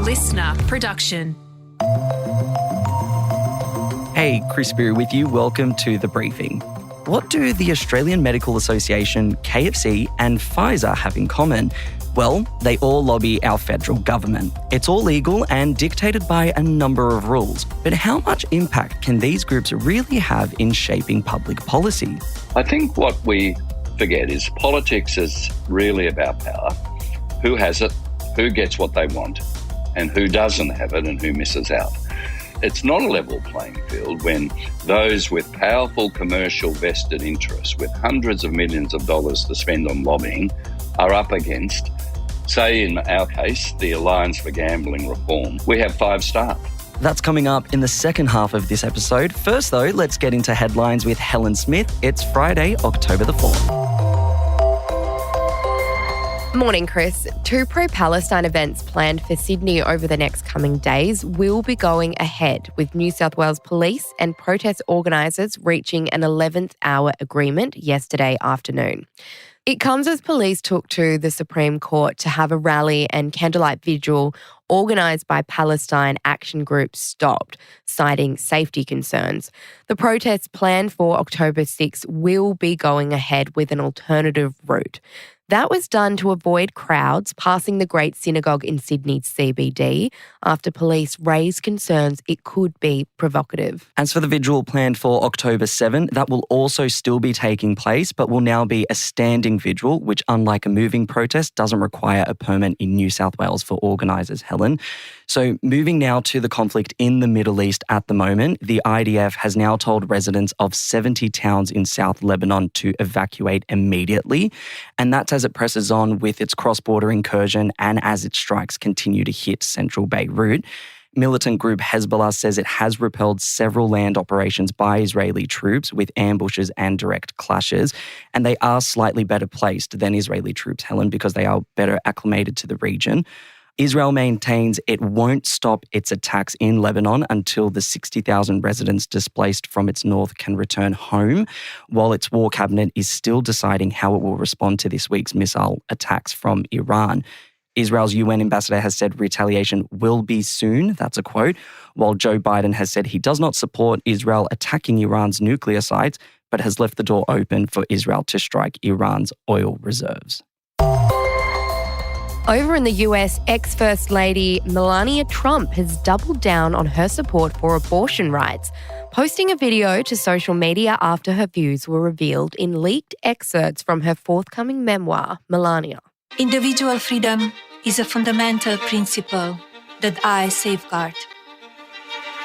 listener production. Hey, Chris Beery with you. Welcome to The Briefing. What do the Australian Medical Association, KFC and Pfizer have in common? Well, they all lobby our federal government. It's all legal and dictated by a number of rules. But how much impact can these groups really have in shaping public policy? I think what we forget is politics is really about power. Who has it, who gets what they want, and who doesn't have it and who misses out. It's not a level playing field when those with powerful commercial vested interests with hundreds of millions of dollars to spend on lobbying are up against, say in our case, the Alliance for Gambling Reform. We have 5 staff. That's coming up in the second half of this episode. First though, let's get into headlines with Helen Smith. It's Friday, October the 4th. Morning, Chris. 2 pro-Palestine events planned for Sydney over the next coming days will be going ahead, with New South Wales Police and protest organisers reaching an 11th hour agreement yesterday afternoon. It comes as police took to the Supreme Court to have a rally and candlelight vigil organised by Palestine Action Group stopped, citing safety concerns. The protests planned for October 6 will be going ahead with an alternative route. That was done to avoid crowds passing the Great Synagogue in Sydney's CBD after police raised concerns it could be provocative. As for the vigil planned for October 7, that will also still be taking place, but will now be a standing vigil, which, unlike a moving protest, doesn't require a permit in New South Wales for organisers, Helen. So moving now to the conflict in the Middle East at the moment, the IDF has now told residents of 70 towns in South Lebanon to evacuate immediately. And that's as it presses on with its cross-border incursion and as its strikes continue to hit central Beirut. Militant group Hezbollah says it has repelled several land operations by Israeli troops with ambushes and direct clashes, and they are slightly better placed than Israeli troops, Helen, because they are better acclimated to the region. Israel maintains it won't stop its attacks in Lebanon until the 60,000 residents displaced from its north can return home, while its war cabinet is still deciding how it will respond to this week's missile attacks from Iran. Israel's UN ambassador has said retaliation will be soon, that's a quote, while Joe Biden has said he does not support Israel attacking Iran's nuclear sites, but has left the door open for Israel to strike Iran's oil reserves. Over in the US, ex-First Lady Melania Trump has doubled down on her support for abortion rights, posting a video to social media after her views were revealed in leaked excerpts from her forthcoming memoir, Melania. Individual freedom is a fundamental principle that I safeguard.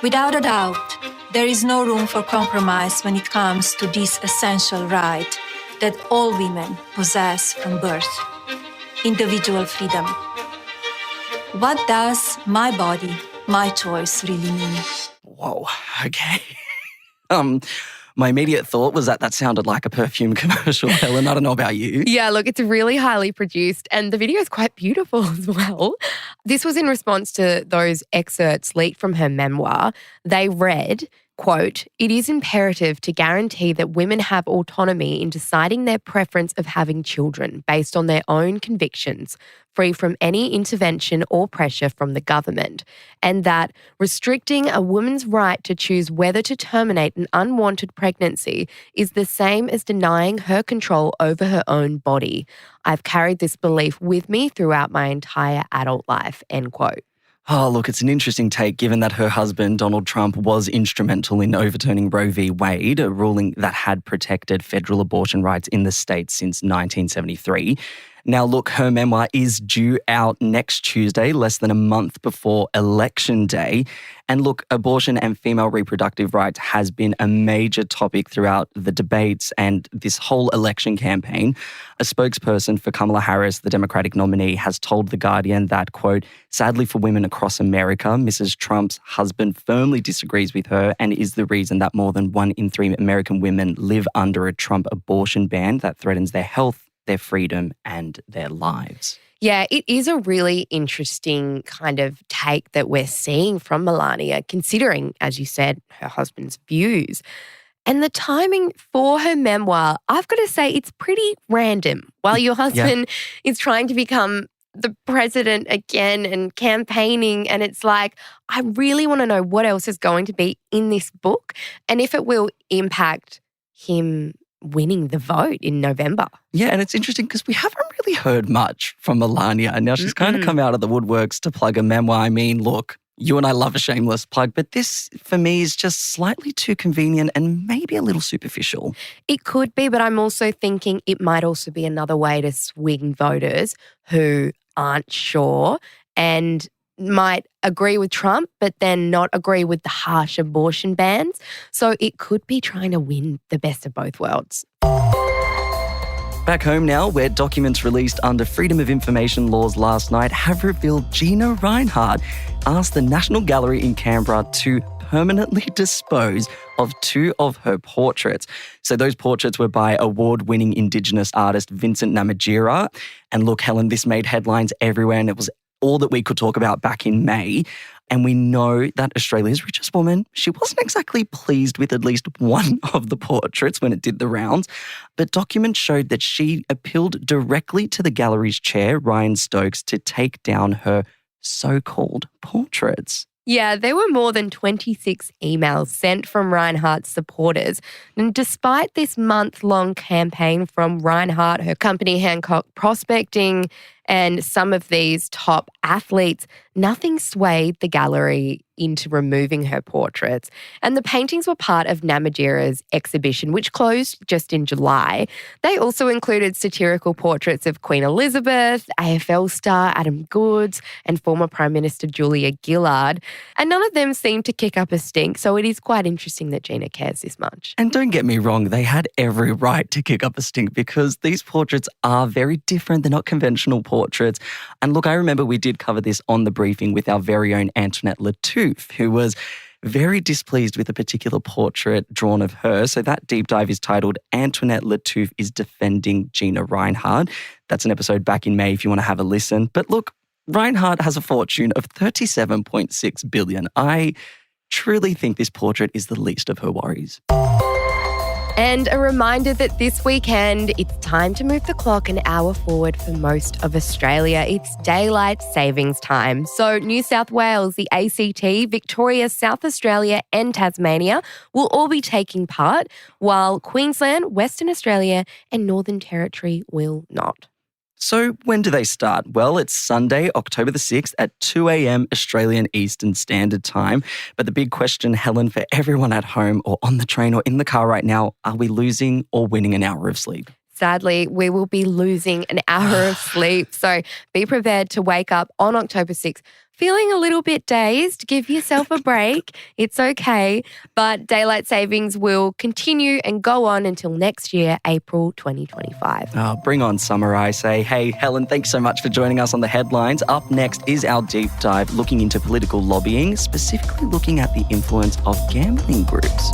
Without a doubt, there is no room for compromise when it comes to this essential right that all women possess from birth. Individual freedom. What does my body, my choice really mean? Whoa, okay. My immediate thought was that sounded like a perfume commercial, Helen. I don't know about you. Yeah, look, it's really highly produced and the video is quite beautiful as well. This was in response to those excerpts leaked from her memoir. They read, quote, "It is imperative to guarantee that women have autonomy in deciding their preference of having children based on their own convictions, free from any intervention or pressure from the government, and that restricting a woman's right to choose whether to terminate an unwanted pregnancy is the same as denying her control over her own body. I've carried this belief with me throughout my entire adult life," end quote. Oh, look, it's an interesting take given that her husband, Donald Trump, was instrumental in overturning Roe v. Wade, a ruling that had protected federal abortion rights in the state since 1973. Now, look, her memoir is due out next Tuesday, less than a month before Election Day. And look, abortion and female reproductive rights has been a major topic throughout the debates and this whole election campaign. A spokesperson for Kamala Harris, the Democratic nominee, has told The Guardian that, quote, "Sadly for women across America, Mrs. Trump's husband firmly disagrees with her and is the reason that more than 1 in 3 American women live under a Trump abortion ban that threatens their health, their freedom and their lives." Yeah, it is a really interesting kind of take that we're seeing from Melania, considering, as you said, her husband's views. And the timing for her memoir, I've got to say, it's pretty random. While your husband is trying to become the president again and campaigning. And it's like, I really want to know what else is going to be in this book and if it will impact him winning the vote in November. Yeah, and it's interesting because we haven't really heard much from Melania. And now she's kind of come out of the woodworks to plug a memoir. I mean, look, you and I love a shameless plug, but this for me is just slightly too convenient and maybe a little superficial. It could be, but I'm also thinking it might also be another way to swing voters who aren't sure and might agree with Trump, but then not agree with the harsh abortion bans. So it could be trying to win the best of both worlds. Back home now, where documents released under Freedom of Information laws last night have revealed Gina Rinehart asked the National Gallery in Canberra to permanently dispose of 2 of her portraits. So those portraits were by award-winning Indigenous artist Vincent Namatjira. And look, Helen, this made headlines everywhere and it was all that we could talk about back in May. And we know that Australia's richest woman, she wasn't exactly pleased with at least one of the portraits when it did the rounds. But documents showed that she appealed directly to the gallery's chair, Ryan Stokes, to take down her so-called portraits. Yeah, there were more than 26 emails sent from Rinehart's supporters. And despite this month-long campaign from Rinehart, her company Hancock Prospecting, and some of these top athletes, nothing swayed the gallery into removing her portraits. And the paintings were part of Namatjira's exhibition, which closed just in July. They also included satirical portraits of Queen Elizabeth, AFL star Adam Goodes, and former Prime Minister Julia Gillard. And none of them seemed to kick up a stink, so it is quite interesting that Gina cares this much. And don't get me wrong, they had every right to kick up a stink because these portraits are very different. They're not conventional portraits. And look, I remember we did cover this on the briefing with our very own Antoinette Lattouf, who was very displeased with a particular portrait drawn of her. So that deep dive is titled Antoinette Lattouf is Defending Gina Rinehart. That's an episode back in May if you want to have a listen. But look, Rinehart has a fortune of $37.6 billion. I truly think this portrait is the least of her worries. And a reminder that this weekend, it's time to move the clock an hour forward for most of Australia. It's daylight savings time. So New South Wales, the ACT, Victoria, South Australia and Tasmania will all be taking part, while Queensland, Western Australia and Northern Territory will not. So when do they start? Well, it's Sunday, October the 6th at 2 a.m. Australian Eastern Standard Time. But the big question, Helen, for everyone at home or on the train or in the car right now, are we losing or winning an hour of sleep? Sadly, we will be losing an hour of sleep. So be prepared to wake up on October 6th feeling a little bit dazed. Give yourself a break. It's okay. But daylight savings will continue and go on until next year, April 2025. Oh, bring on summer, I say. Hey, Helen, thanks so much for joining us on the headlines. Up next is our deep dive looking into political lobbying, specifically looking at the influence of gambling groups.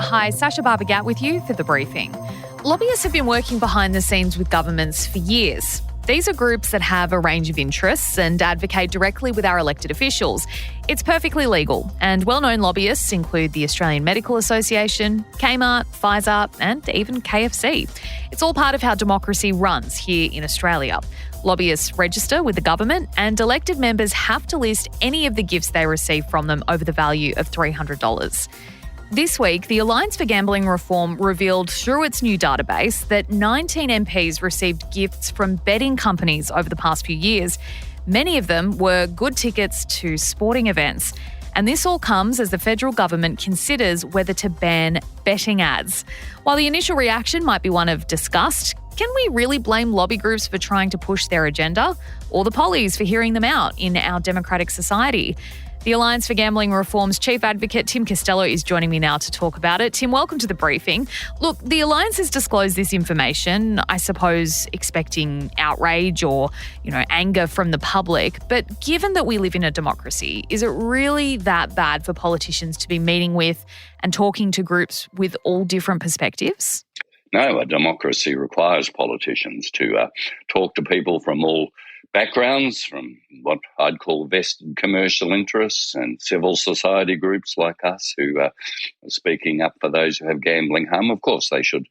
Hi, Sasha Barbagat with you for the briefing. Lobbyists have been working behind the scenes with governments for years. These are groups that have a range of interests and advocate directly with our elected officials. It's perfectly legal, and well-known lobbyists include the Australian Medical Association, Kmart, Pfizer, and even KFC. It's all part of how democracy runs here in Australia. Lobbyists register with the government, and elected members have to list any of the gifts they receive from them over the value of $300. This week, the Alliance for Gambling Reform revealed through its new database that 19 MPs received gifts from betting companies over the past few years. Many of them were good tickets to sporting events. And this all comes as the federal government considers whether to ban betting ads. While the initial reaction might be one of disgust, can we really blame lobby groups for trying to push their agenda, or the pollies for hearing them out in our democratic society? The Alliance for Gambling Reform's Chief Advocate, Tim Costello, is joining me now to talk about it. Tim, welcome to the briefing. Look, the Alliance has disclosed this information, I suppose expecting outrage or, anger from the public. But given that we live in a democracy, is it really that bad for politicians to be meeting with and talking to groups with all different perspectives? No, a democracy requires politicians to talk to people from all backgrounds, from what I'd call vested commercial interests and civil society groups like us who are speaking up for those who have gambling harm. Of course, they should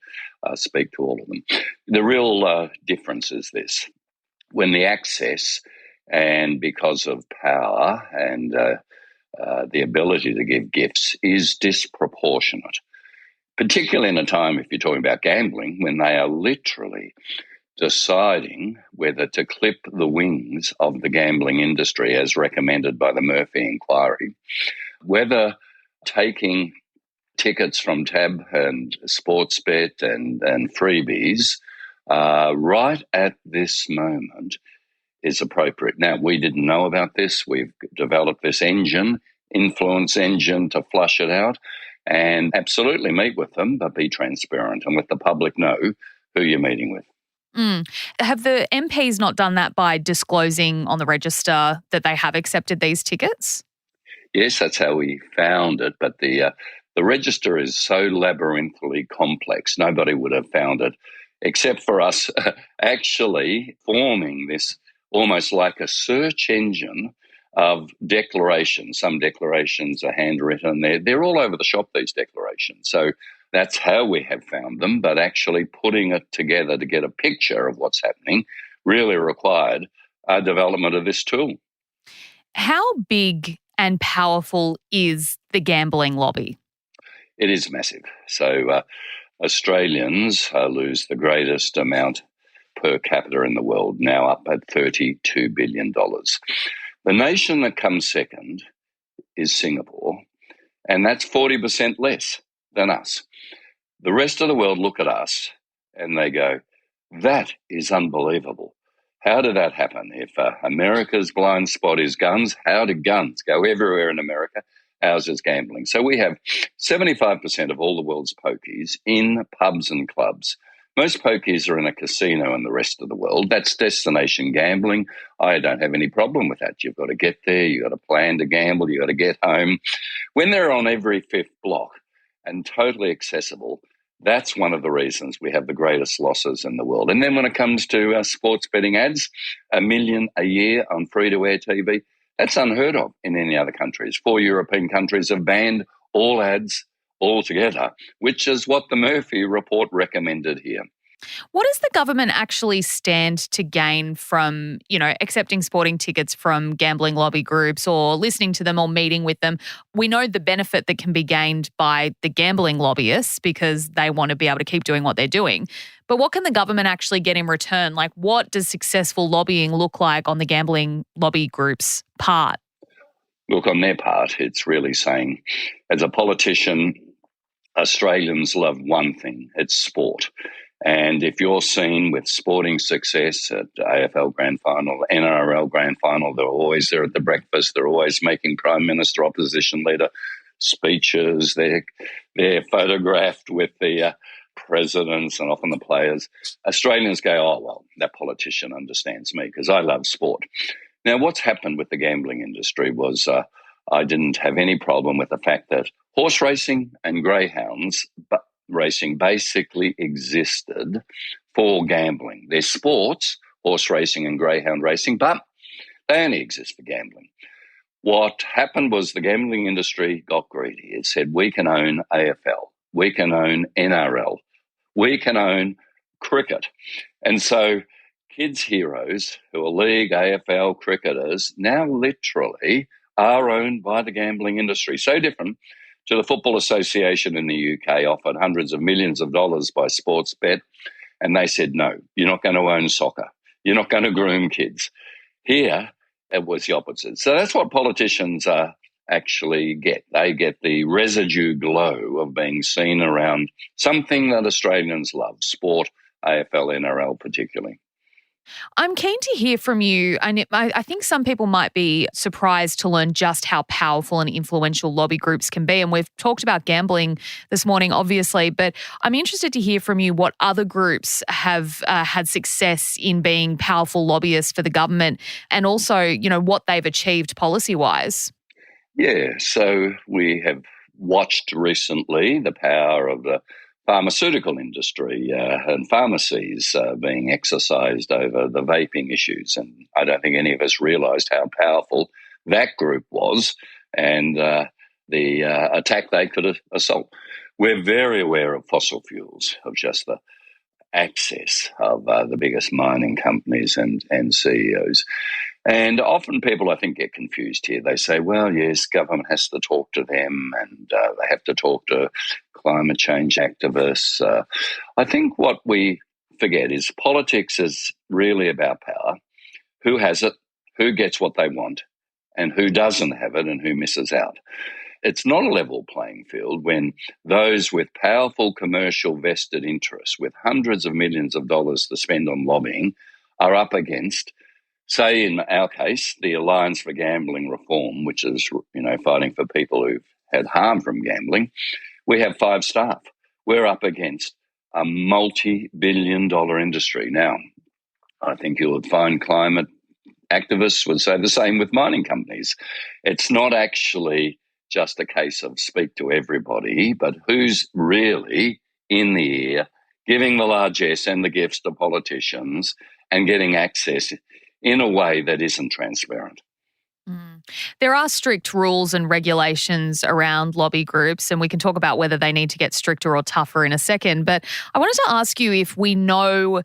speak to all of them. The real difference is this. When the access, and because of power and the ability to give gifts, is disproportionate, particularly in a time, if you're talking about gambling, when they are literally deciding whether to clip the wings of the gambling industry as recommended by the Murphy inquiry, whether taking tickets from Tab and Sportsbet and freebies right at this moment is appropriate. Now, we didn't know about this. We've developed this influence engine to flush it out, and absolutely meet with them, but be transparent and let the public know who you're meeting with. Have the MPs not done that by disclosing on the register that they have accepted these tickets? Yes, that's how we found it, but the register is so labyrinthally complex, nobody would have found it except for us actually forming this almost like a search engine of declarations. Some declarations are handwritten. They're all over the shop, these declarations. So that's how we have found them, but actually putting it together to get a picture of what's happening really required a development of this tool. How big and powerful is the gambling lobby? It is massive. So Australians lose the greatest amount per capita in the world, now up at $32 billion. The nation that comes second is Singapore, and that's 40% less than us. The rest of the world look at us and they go, that is unbelievable. How did that happen? If America's blind spot is guns, how did guns go everywhere in America? Ours is gambling. So we have 75% of all the world's pokies in pubs and clubs. Most pokies are in a casino in the rest of the world. That's destination gambling. I don't have any problem with that. You've got to get there. You've got to plan to gamble. You've got to get home. When they're on every fifth block and totally accessible, that's one of the reasons we have the greatest losses in the world. And then when it comes to sports betting ads, 1 million a year on free-to-air TV, that's unheard of in any other countries. 4 European countries have banned all ads altogether, which is what the Murphy report recommended here. What does the government actually stand to gain from, accepting sporting tickets from gambling lobby groups or listening to them or meeting with them? We know the benefit that can be gained by the gambling lobbyists because they want to be able to keep doing what they're doing. But what can the government actually get in return? Like, what does successful lobbying look like on the gambling lobby group's part? Look, on their part, it's really saying, as a politician, Australians love one thing, it's sport. And if you're seen with sporting success at AFL Grand Final, NRL Grand Final, they're always there at the breakfast, they're always making Prime Minister, Opposition Leader speeches, they're photographed with the presidents and often the players. Australians go, oh, well, that politician understands me because I love sport. Now, what's happened with the gambling industry was I didn't have any problem with the fact that horse racing and greyhounds racing basically existed for gambling. They're sports, horse racing and greyhound racing, but they only exist for gambling. What happened was the gambling industry got greedy. It said, we can own AFL, we can own NRL, we can own cricket. And so kids' heroes who are league AFL cricketers now literally are owned by the gambling industry. So different to the Football Association in the UK offered hundreds of millions of dollars by Sportsbet, and they said, no, you're not going to own soccer. You're not going to groom kids. Here, it was the opposite. So that's what politicians actually get. They get the residue glow of being seen around something that Australians love, sport, AFL, NRL particularly. I'm keen to hear from you. And I think some people might be surprised to learn just how powerful and influential lobby groups can be. And we've talked about gambling this morning, obviously, but I'm interested to hear from you what other groups have had success in being powerful lobbyists for the government and also, what they've achieved policy-wise. Yeah, so we have watched recently the power of the pharmaceutical industry and pharmacies being exercised over the vaping issues. And I don't think any of us realised how powerful that group was and the attack they could assault. We're very aware of fossil fuels, of just the access of the biggest mining companies and CEOs. And often people, I think, get confused here. They say, well, yes, government has to talk to them and they have to talk to climate change activists. I think what we forget is politics is really about power. Who has it, who gets what they want, and who doesn't have it and who misses out. It's not a level playing field when those with powerful commercial vested interests with hundreds of millions of dollars to spend on lobbying are up against, say in our case, the Alliance for Gambling Reform, which is, fighting for people who've had harm from gambling. We have 5 staff. We're up against a multi-billion-dollar industry. Now, I think you would find climate activists would say the same with mining companies. It's not actually just a case of speak to everybody, but who's really in the ear, giving the largesse and the gifts to politicians and getting access in a way that isn't transparent. There are strict rules and regulations around lobby groups, and we can talk about whether they need to get stricter or tougher in a second. But I wanted to ask you if we know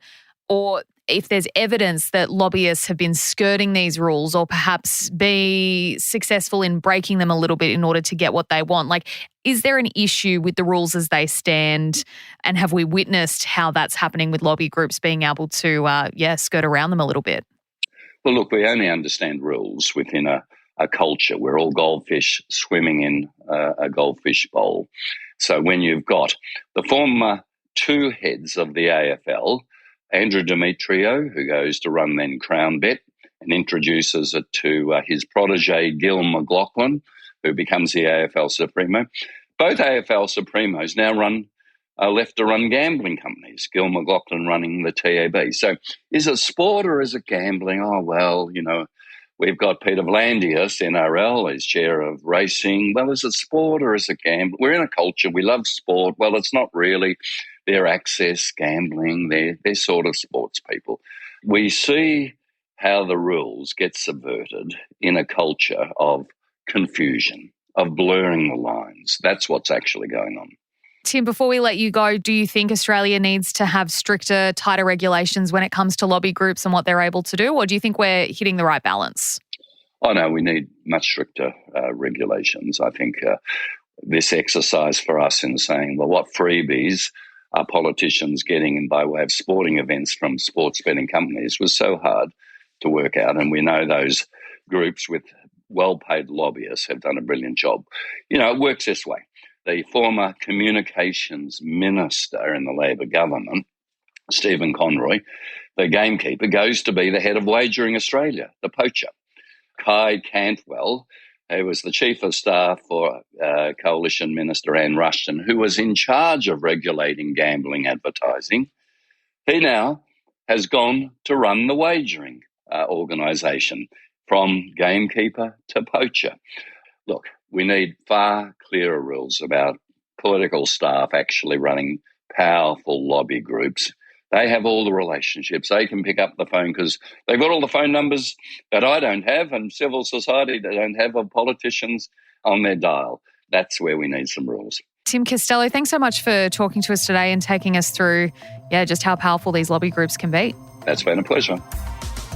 or if there's evidence that lobbyists have been skirting these rules or perhaps be successful in breaking them a little bit in order to get what they want. Like, is there an issue with the rules as they stand, and have we witnessed how that's happening with lobby groups being able to, skirt around them a little bit? Well, look, we only understand rules within a culture. We're all goldfish swimming in a goldfish bowl. So when you've got the former 2 heads of the AFL, Andrew Demetrio, who goes to run then Crown Bet and introduces it to his protege, Gil McLachlan, who becomes the AFL Supremo. Both AFL Supremos now are left to run gambling companies, Gil McLachlan running the TAB. So is it sport or is it gambling? Oh, well, we've got Peter V'landys, NRL, as chair of racing. Well, is it sport or is it gambling? We're in a culture, we love sport. Well, it's not really. They're access gambling. They're sort of sports people. We see how the rules get subverted in a culture of confusion, of blurring the lines. That's what's actually going on. Tim, before we let you go, do you think Australia needs to have stricter, tighter regulations when it comes to lobby groups and what they're able to do, or do you think we're hitting the right balance? Oh, no, we need much stricter regulations. I think this exercise for us in saying, well, what freebies are politicians getting in by way of sporting events from sports betting companies was so hard to work out. And we know those groups with well-paid lobbyists have done a brilliant job. It works this way. The former communications minister in the Labor government, Stephen Conroy, the gamekeeper, goes to be the head of Wagering Australia, the poacher. Kai Cantwell, who was the chief of staff for Coalition Minister Anne Rushton, who was in charge of regulating gambling advertising, he now has gone to run the wagering organisation from gamekeeper to poacher. Look, we need far clearer rules about political staff actually running powerful lobby groups. They have all the relationships. They can pick up the phone because they've got all the phone numbers that I don't have and civil society that don't have of politicians on their dial. That's where we need some rules. Tim Costello, thanks so much for talking to us today and taking us through, just how powerful these lobby groups can be. That's been a pleasure.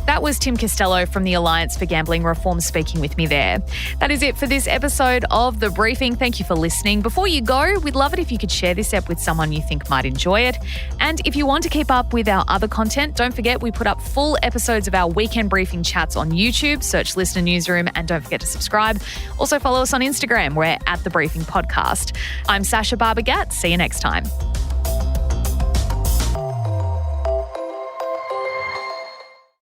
That was Tim Costello from the Alliance for Gambling Reform speaking with me there. That is it for this episode of The Briefing. Thank you for listening. Before you go, we'd love it if you could share this ep with someone you think might enjoy it. And if you want to keep up with our other content, don't forget we put up full episodes of our weekend briefing chats on YouTube. Search Listener Newsroom and don't forget to subscribe. Also follow us on Instagram. We're at The Briefing Podcast. I'm Sasha Barbagat. See you next time.